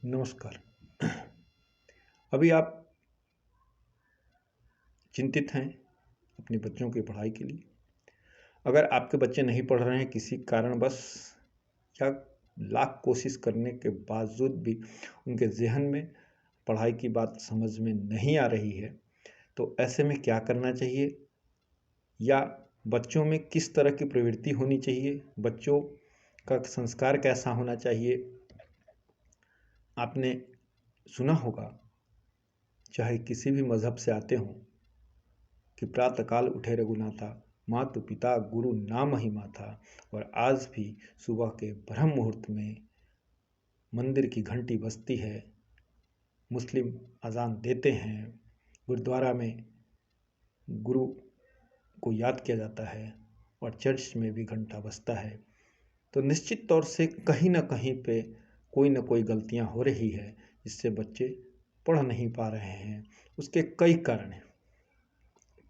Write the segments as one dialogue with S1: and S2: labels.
S1: नमस्कार। अभी आप चिंतित हैं अपने बच्चों की पढ़ाई के लिए। अगर आपके बच्चे नहीं पढ़ रहे हैं किसी कारणवश या लाख कोशिश करने के बावजूद भी उनके ज़हन में पढ़ाई की बात समझ में नहीं आ रही है, तो ऐसे में क्या करना चाहिए या बच्चों में किस तरह की प्रवृत्ति होनी चाहिए, बच्चों का संस्कार कैसा होना चाहिए। आपने सुना होगा, चाहे किसी भी मज़हब से आते हों, कि प्रातःकाल उठे रघुनाथा, मातु पिता गुरु नाम ही माथा। और आज भी सुबह के ब्रह्म मुहूर्त में मंदिर की घंटी बजती है, मुस्लिम अजान देते हैं, गुरुद्वारा में गुरु को याद किया जाता है और चर्च में भी घंटा बजता है। तो निश्चित तौर से कहीं ना कहीं पे कोई ना कोई गलतियां हो रही है जिससे बच्चे पढ़ नहीं पा रहे हैं। उसके कई कारण हैं।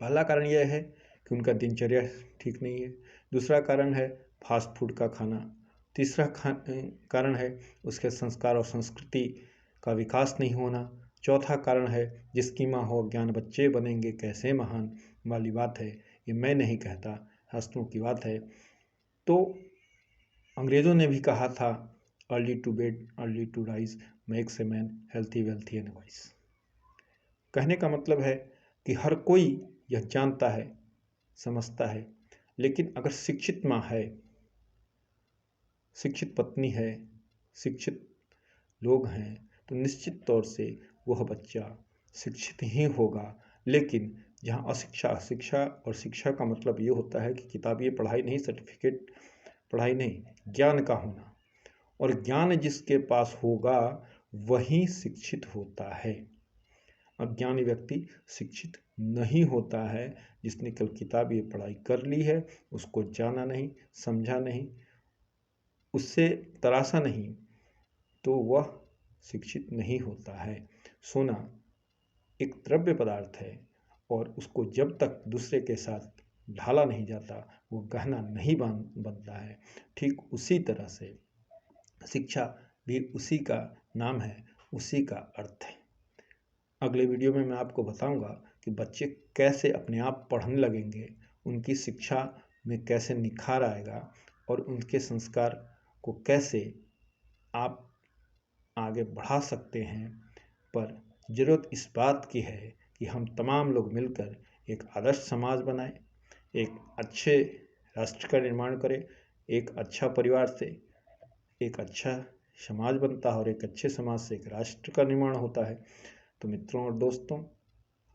S1: पहला कारण यह है कि उनका दिनचर्या ठीक नहीं है। दूसरा कारण है फास्ट फूड का खाना। तीसरा कारण है उसके संस्कार और संस्कृति का विकास नहीं होना। चौथा कारण है जिसकी माँ हो ज्ञान बच्चे बनेंगे कैसे महान वाली बात है। ये मैं नहीं कहता, शास्त्रों की बात है। तो अंग्रेज़ों ने भी कहा था, early to bed early to rise makes a man healthy wealthy and wise. कहने का मतलब है कि हर कोई यह जानता है, समझता है, लेकिन अगर शिक्षित माँ है, शिक्षित पत्नी है, शिक्षित लोग हैं, तो निश्चित तौर से वह बच्चा शिक्षित ही होगा। लेकिन जहाँ अशिक्षा, शिक्षा और शिक्षा का मतलब ये होता है कि किताबी पढ़ाई नहीं, सर्टिफिकेट पढ़ाई नहीं, ज्ञान का होना। और ज्ञान जिसके पास होगा वही शिक्षित होता है। अज्ञानी व्यक्ति शिक्षित नहीं होता है। जिसने कल किताबी पढ़ाई कर ली है, उसको जाना नहीं, समझा नहीं, उससे तराशा नहीं, तो वह शिक्षित नहीं होता है। सोना एक द्रव्य पदार्थ है और उसको जब तक दूसरे के साथ ढाला नहीं जाता वो गहना नहीं बनता है। ठीक उसी तरह से शिक्षा भी उसी का नाम है, उसी का अर्थ है। अगले वीडियो में मैं आपको बताऊंगा कि बच्चे कैसे अपने आप पढ़ने लगेंगे, उनकी शिक्षा में कैसे निखार आएगा और उनके संस्कार को कैसे आप आगे बढ़ा सकते हैं। पर ज़रूरत इस बात की है कि हम तमाम लोग मिलकर एक आदर्श समाज बनाएं, एक अच्छे राष्ट्र का निर्माण करें। एक अच्छा परिवार से एक अच्छा समाज बनता है और एक अच्छे समाज से एक राष्ट्र का निर्माण होता है। तो मित्रों और दोस्तों,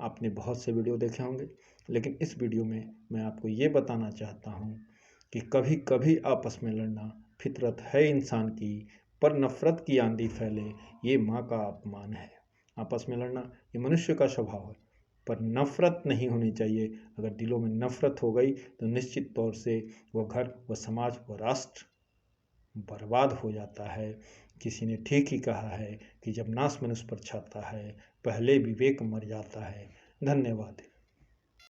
S1: आपने बहुत से वीडियो देखे होंगे, लेकिन इस वीडियो में मैं आपको ये बताना चाहता हूँ कि कभी कभी आपस में लड़ना फितरत है इंसान की, पर नफ़रत की आंधी फैले ये माँ का अपमान है। आपस में लड़ना ये मनुष्य का स्वभाव है, पर नफ़रत नहीं होनी चाहिए। अगर दिलों में नफ़रत हो गई तो निश्चित तौर से वह घर, वह समाज, वह राष्ट्र बर्बाद हो जाता है। किसी ने ठीक ही कहा है कि जब नाश मनुष्य पर छाता है, पहले विवेक मर जाता है। धन्यवाद।